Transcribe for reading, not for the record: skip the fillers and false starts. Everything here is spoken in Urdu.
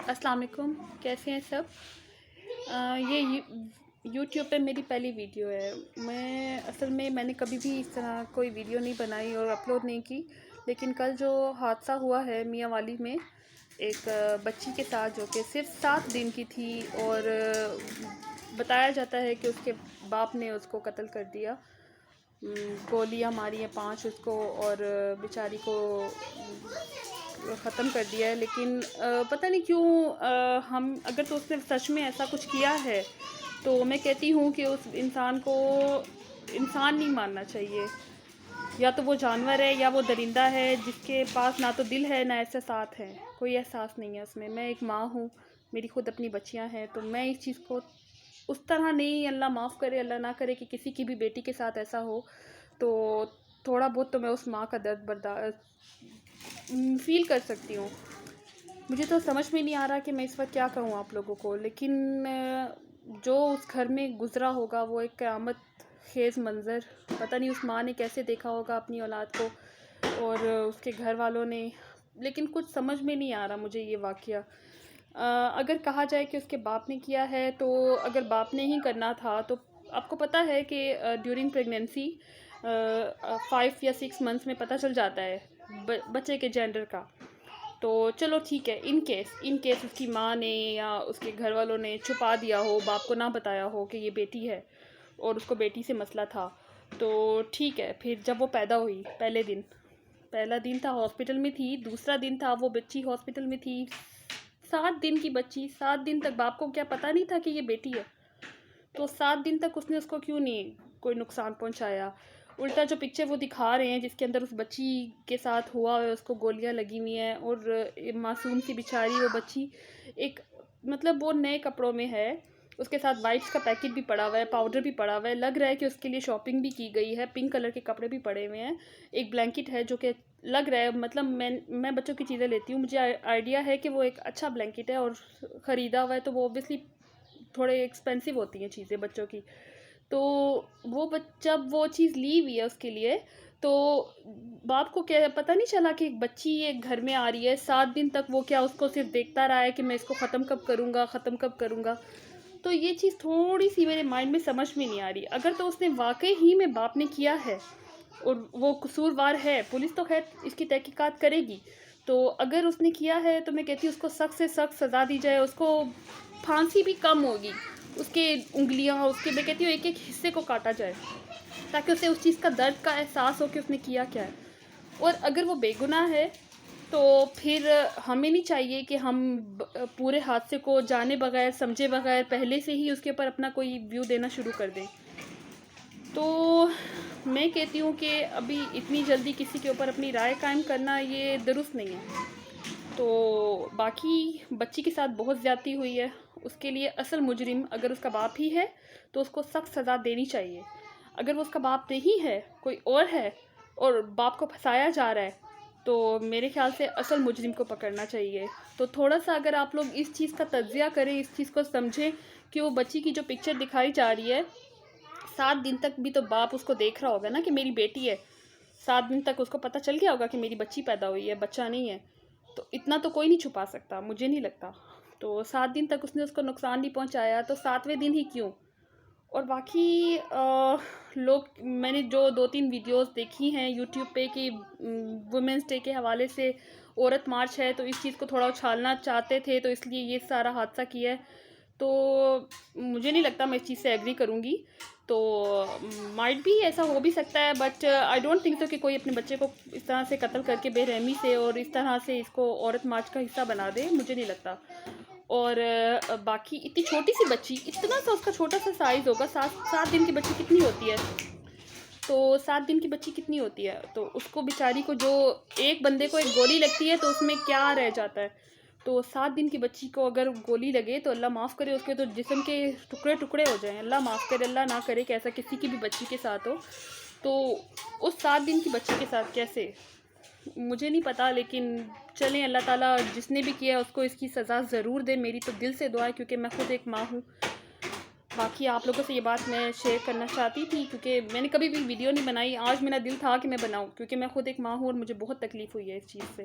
السلام علیکم، کیسے ہیں سب؟ یہ یوٹیوب پہ میری پہلی ویڈیو ہے۔ میں نے کبھی بھی اس طرح کوئی ویڈیو نہیں بنائی اور اپلوڈ نہیں کی، لیکن کل جو حادثہ ہوا ہے میاں والی میں ایک بچی کے ساتھ جو کہ صرف 7 دن کی تھی، اور بتایا جاتا ہے کہ اس کے باپ نے اس کو قتل کر دیا، گولیاں ماری ہیں 5 اس کو، اور بیچاری کو ختم کر دیا ہے۔ لیکن پتہ نہیں کیوں ہم اگر تو اس نے سچ میں ایسا کچھ کیا ہے تو میں کہتی ہوں کہ اس انسان کو انسان نہیں ماننا چاہیے، یا تو وہ جانور ہے یا وہ درندہ ہے جس کے پاس نہ تو دل ہے نہ احساسات ہیں، کوئی احساس نہیں ہے اس میں۔ میں ایک ماں ہوں، میری خود اپنی بچیاں ہیں، تو میں اس چیز کو اس طرح نہیں، اللہ معاف کرے، اللہ نہ کرے کہ کسی کی بھی بیٹی کے ساتھ ایسا ہو، تو تھوڑا بہت تو میں اس ماں کا درد فیل کر سکتی ہوں۔ مجھے تو سمجھ میں نہیں آ رہا کہ میں اس وقت کیا کہوں آپ لوگوں کو، لیکن جو اس گھر میں گزرا ہوگا وہ ایک قیامت خیز منظر، پتہ نہیں اس ماں نے کیسے دیکھا ہوگا اپنی اولاد کو اور اس کے گھر والوں نے، لیکن کچھ سمجھ میں نہیں آ رہا مجھے یہ واقعہ۔ اگر کہا جائے کہ اس کے باپ نے کیا ہے، تو اگر باپ نے ہی کرنا تھا تو آپ کو پتہ ہے کہ ڈیورنگ پریگنینسی 5 یا 6 منتھس میں پتہ چل جاتا ہے بچے کے جینڈر کا، تو چلو ٹھیک ہے، ان کیس اس کی ماں نے یا اس کے گھر والوں نے چھپا دیا ہو، باپ کو نہ بتایا ہو کہ یہ بیٹی ہے اور اس کو بیٹی سے مسئلہ تھا، تو ٹھیک ہے۔ پھر جب وہ پیدا ہوئی، پہلا دن تھا ہاسپٹل میں تھی، دوسرا دن تھا وہ بچی ہاسپٹل میں تھی، 7 دن کی بچی، 7 دن تک باپ کو کیا پتہ نہیں تھا کہ یہ بیٹی ہے؟ تو 7 دن تک اس نے اس کو کیوں نہیں کوئی نقصان پہنچایا؟ الٹا جو پکچر وہ دکھا رہے ہیں جس کے اندر اس بچی کے ساتھ ہوا ہے، اس کو گولیاں لگی ہوئی ہیں، اور معصوم سی بیچاری وہ بچی ایک مطلب وہ نئے کپڑوں میں ہے، اس کے ساتھ وائپس کا پیکٹ بھی پڑا ہوا ہے، پاؤڈر بھی پڑا ہوا ہے، لگ رہا ہے کہ اس کے لیے شاپنگ بھی کی گئی ہے، پنک کلر کے کپڑے بھی پڑے ہوئے ہیں، ایک بلینکٹ ہے جو کہ لگ رہا ہے، مطلب میں بچوں کی چیزیں لیتی ہوں، مجھے آئیڈیا ہے کہ وہ ایک اچھا بلینکٹ ہے اور خریدا ہوا ہے، تو وہ اوبویسلی تھوڑے ایکسپینسو ہوتی ہیں چیزیں بچوں کی، تو وہ جب وہ چیز لی ہوئی ہے اس کے لیے، تو باپ کو کیا پتہ نہیں چلا کہ ایک بچی ایک گھر میں آ رہی ہے؟ 7 دن تک وہ کیا اس کو صرف دیکھتا رہا ہے کہ میں اس کو ختم کب کروں گا؟ تو یہ چیز تھوڑی سی میرے مائنڈ میں سمجھ میں نہیں آ رہی۔ اگر تو اس نے واقعی ہی میں باپ نے کیا ہے اور وہ قصوروار ہے، پولیس تو خیر اس کی تحقیقات کرے گی، تو اگر اس نے کیا ہے تو میں کہتی ہوں اس کو سخت سے سخت سزا دی جائے، اس کو پھانسی بھی کم ہوگی، اس کے انگلیاں، اس کے میں کہتی ہوں ایک ایک حصے کو کاٹا جائے، تاکہ اسے اس چیز کا درد کا احساس ہو کہ اس نے کیا کیا ہے۔ اور اگر وہ بے گناہ ہے تو پھر ہمیں نہیں چاہیے کہ ہم پورے حادثے کو جانے بغیر سمجھے بغیر پہلے سے ہی اس کے اوپر اپنا کوئی ویو دینا شروع کر دیں۔ تو میں کہتی ہوں کہ ابھی اتنی جلدی کسی کے اوپر اپنی رائے قائم کرنا یہ درست نہیں ہے۔ تو باقی بچی کے ساتھ بہت زیادتی ہوئی ہے، اس کے لیے اصل مجرم اگر اس کا باپ ہی ہے تو اس کو سخت سزا دینی چاہیے۔ اگر وہ اس کا باپ نہیں ہے، کوئی اور ہے، اور باپ کو پھنسایا جا رہا ہے، تو میرے خیال سے اصل مجرم کو پکڑنا چاہیے۔ تو تھوڑا سا اگر آپ لوگ اس چیز کا تجزیہ کریں، اس چیز کو سمجھیں کہ وہ بچی کی جو پکچر دکھائی جا رہی ہے، 7 دن تک بھی تو باپ اس کو دیکھ رہا ہوگا نا کہ میری بیٹی ہے، 7 دن تک اس کو پتہ چل گیا ہوگا کہ میری بچی پیدا ہوئی ہے، بچہ نہیں ہے، تو اتنا تو کوئی نہیں چھپا سکتا، مجھے نہیں لگتا۔ تو 7 دن تک اس نے اس کو نقصان نہیں پہنچایا، تو 7ویں دن ہی کیوں؟ اور باقی لوگ، میں نے جو 2-3 ویڈیوز دیکھی ہیں یوٹیوب پہ کہ وومنس ڈے کے حوالے سے عورت مارچ ہے، تو اس چیز کو تھوڑا اچھالنا چاہتے تھے، تو اس لیے یہ سارا حادثہ کیا ہے، تو مجھے نہیں لگتا میں اس چیز سے ایگری کروں گی۔ تو مائٹ بھی ایسا ہو بھی سکتا ہے، but I don't think so کہ کوئی اپنے بچے کو اس طرح سے قتل کر کے بے رحمی سے اور اس طرح سے اس کو عورت مارچ کا حصہ بنا دے، مجھے نہیں لگتا۔ اور باقی اتنی چھوٹی سی بچی، اتنا سا اس کا چھوٹا سا سائز ہوگا، 7 دن کی بچی کتنی ہوتی ہے؟ تو 7 دن کی بچی کتنی ہوتی ہے؟ تو اس کو بیچاری کو جو ایک بندے کو ایک گولی لگتی ہے تو اس میں کیا رہ جاتا ہے؟ تو 7 دن کی بچی کو اگر گولی لگے تو اللہ معاف کرے، اس کے تو جسم کے ٹکڑے ٹکڑے ہو جائیں، اللہ معاف کرے، اللہ نہ کرے کہ ایسا کسی کی بھی بچی کے ساتھ ہو، تو اس 7 دن کی بچی کے ساتھ کیسے؟ مجھے نہیں پتا، لیکن چلیں، اللہ تعالیٰ جس نے بھی کیا اس کو اس کی سزا ضرور دے، میری تو دل سے دعا ہے، کیونکہ میں خود ایک ماں ہوں۔ باقی آپ لوگوں سے یہ بات میں شیئر کرنا چاہتی تھی، کیونکہ میں نے کبھی بھی ویڈیو نہیں بنائی، آج میرا دل تھا کہ میں بناؤں، کیونکہ میں خود ایک ماں ہوں اور مجھے بہت تکلیف ہوئی ہے اس چیز سے۔